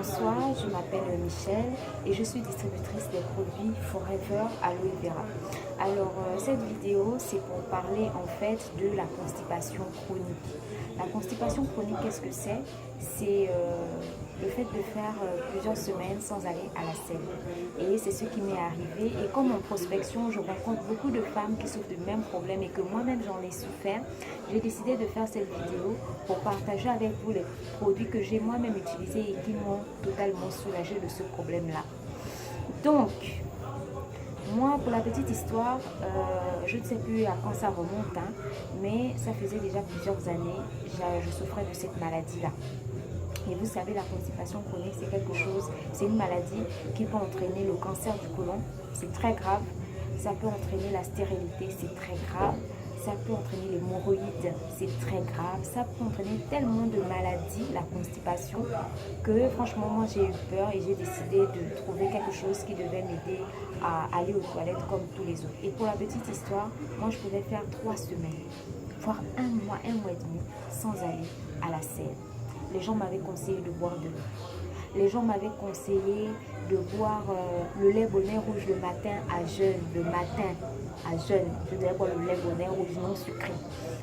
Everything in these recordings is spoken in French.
Bonsoir, je m'appelle Michel et je suis distributrice des produits Forever Aloe Vera. Alors cette vidéo c'est pour parler en fait de la constipation chronique. La constipation chronique, qu'est-ce que c'est? C'est le fait de faire plusieurs semaines sans aller à la selle. Et c'est ce qui m'est arrivé. Et comme en prospection, je rencontre beaucoup de femmes qui souffrent du même problème et que moi-même j'en ai souffert, j'ai décidé de faire cette vidéo pour partager avec vous les produits que j'ai moi-même utilisés et qui m'ont totalement soulagé de ce problème-là. Donc, moi, pour la petite histoire, je ne sais plus à quand ça remonte, hein, mais ça faisait déjà plusieurs années, je souffrais de cette maladie-là. Et vous savez, la constipation chronique, c'est quelque chose, c'est une maladie qui peut entraîner le cancer du côlon, c'est très grave. Ça peut entraîner la stérilité, c'est très grave. Ça peut entraîner l'hémorroïde, c'est très grave. Ça peut entraîner tellement de maladies, la constipation, que franchement, moi j'ai eu peur et j'ai décidé de trouver quelque chose qui devait m'aider à aller aux toilettes comme tous les autres. Et pour la petite histoire, moi je pouvais faire 3 semaines, voire un mois et demi sans aller à la selle. Les gens m'avaient conseillé de boire de l'eau. Les gens m'avaient conseillé de boire le lait bonnet rouge le matin à jeûne. Le matin à jeûne, je devais boire le lait bonnet rouge non sucré.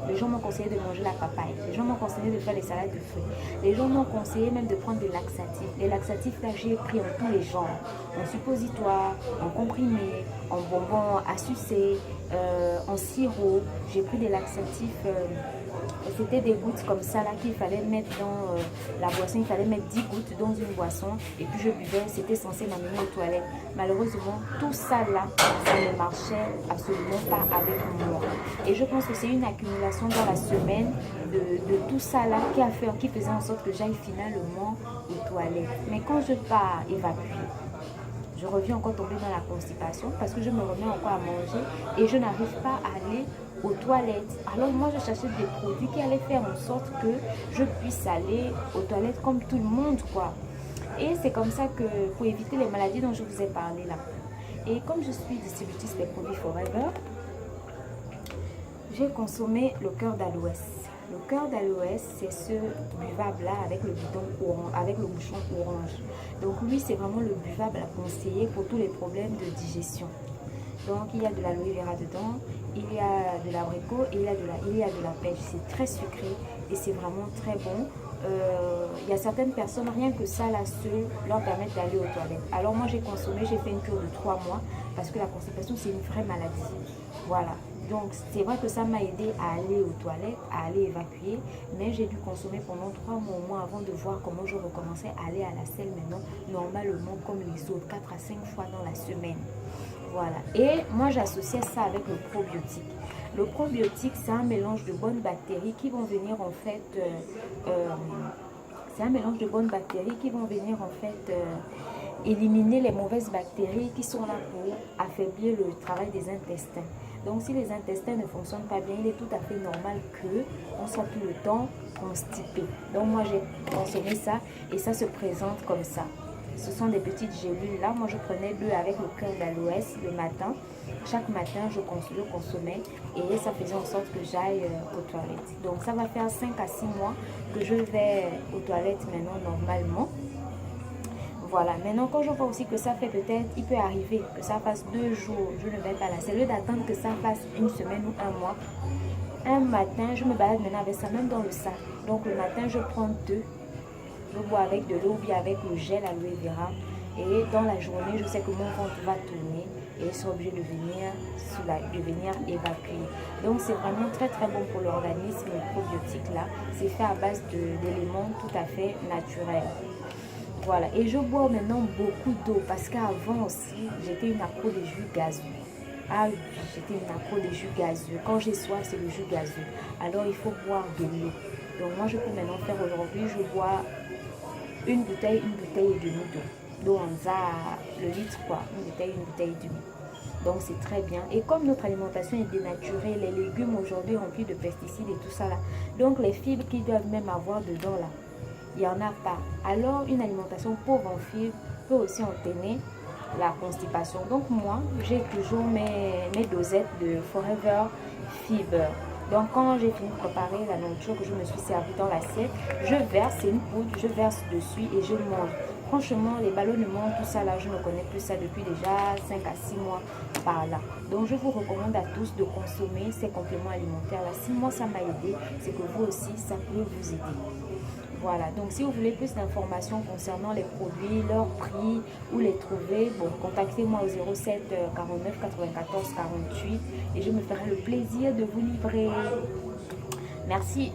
Les gens m'ont conseillé de manger la papaye. Les gens m'ont conseillé de faire des salades de fruits. Les gens m'ont conseillé même de prendre des laxatifs. Les laxatifs, là, j'ai pris en tous les genres. En suppositoire, en comprimé, en bonbons à sucer, en sirop. J'ai pris des laxatifs... c'était des gouttes comme ça là qu'il fallait mettre dans la boisson. Il fallait mettre 10 gouttes dans une boisson et puis je buvais. C'était censé m'amener aux toilettes. Malheureusement, tout ça là, ça ne marchait absolument pas avec moi. Et je pense que c'est une accumulation dans la semaine de tout ça là qui faisait en sorte que j'aille finalement aux toilettes. Mais quand je pars évacuer, je reviens encore tomber dans la constipation parce que je me remets encore à manger et je n'arrive pas à aller aux toilettes. Alors moi je cherchais des produits qui allaient faire en sorte que je puisse aller aux toilettes comme tout le monde quoi. Et c'est comme ça que pour éviter les maladies dont je vous ai parlé là. Et comme je suis distributrice des produits Forever, j'ai consommé le cœur d'aloès. Le cœur d'aloès, c'est ce buvable là avec le bidon orange, avec le bouchon orange. Donc lui, c'est vraiment le buvable à conseiller pour tous les problèmes de digestion. Donc il y a de l'aloe vera dedans, il y a de l'abricot et il y a de la pêche. C'est très sucré et c'est vraiment très bon. Il y a certaines personnes, rien que ça là seul, leur permettre d'aller aux toilettes. Alors moi j'ai consommé, j'ai fait une cure de 3 mois parce que la constipation c'est une vraie maladie. Voilà. Donc c'est vrai que ça m'a aidé à aller aux toilettes, à aller évacuer, mais j'ai dû consommer pendant 3 mois au moins avant de voir comment je recommençais à aller à la selle maintenant, normalement comme les autres, 4 à 5 fois dans la semaine. Voilà. Et moi j'associais ça avec le probiotique. Le probiotique, c'est un mélange de bonnes bactéries qui vont venir en fait... c'est un mélange de bonnes bactéries qui vont venir en fait éliminer les mauvaises bactéries qui sont là pour affaiblir le travail des intestins. Donc si les intestins ne fonctionnent pas bien, il est tout à fait normal qu'on soit tout le temps constipé. Donc moi j'ai consommé ça et ça se présente comme ça. Ce sont des petites gélules là. Moi je prenais 2 avec le cœur d'aloès le matin. Chaque matin je consommais et ça faisait en sorte que j'aille aux toilettes. Donc ça va faire 5 à 6 mois que je vais aux toilettes maintenant normalement. Voilà, maintenant quand je vois aussi que ça fait peut-être, il peut arriver que ça fasse 2 jours, je ne vais pas là. C'est lieu d'attendre que ça fasse une semaine ou un mois. Un matin, je me balade maintenant avec ça, même dans le sac. Donc le matin, je prends 2. Je bois avec de l'eau ou bien avec le gel aloe vera. Et dans la journée, je sais que mon ventre va tourner et je serai obligée de venir évacuer. Donc c'est vraiment très très bon pour l'organisme, le probiotique là. C'est fait à base d'éléments tout à fait naturels. Voilà, et je bois maintenant beaucoup d'eau parce qu'avant aussi, j'étais une accro des jus gazeux. Ah oui, j'étais une accro des jus gazeux. Quand j'ai soif, c'est le jus gazeux. Alors, il faut boire de l'eau. Donc, moi, je peux maintenant faire aujourd'hui, je bois une bouteille et demie d'eau. D'eau en za, le litre quoi, une bouteille et demie. Donc, c'est très bien. Et comme notre alimentation est dénaturée, les légumes aujourd'hui remplis de pesticides et tout ça là. Donc, les fibres qu'ils doivent même avoir dedans là, il n'y en a pas. Alors, une alimentation pauvre en fibres peut aussi entraîner la constipation. Donc, moi, j'ai toujours mes dosettes de Forever Fiber. Donc quand j'ai fini de préparer la nourriture que je me suis servi dans l'assiette, je verse une poudre, je verse dessus et je mange. Franchement, les ballonnements, tout ça là, je ne connais plus ça depuis déjà 5 à 6 mois par là. Donc je vous recommande à tous de consommer ces compléments alimentaires là. Si moi ça m'a aidé, c'est que vous aussi ça peut vous aider. Voilà, donc si vous voulez plus d'informations concernant les produits, leur prix, où les trouver, bon, contactez-moi au 07 49 94 48 et je me ferai le plaisir de vous livrer. Merci.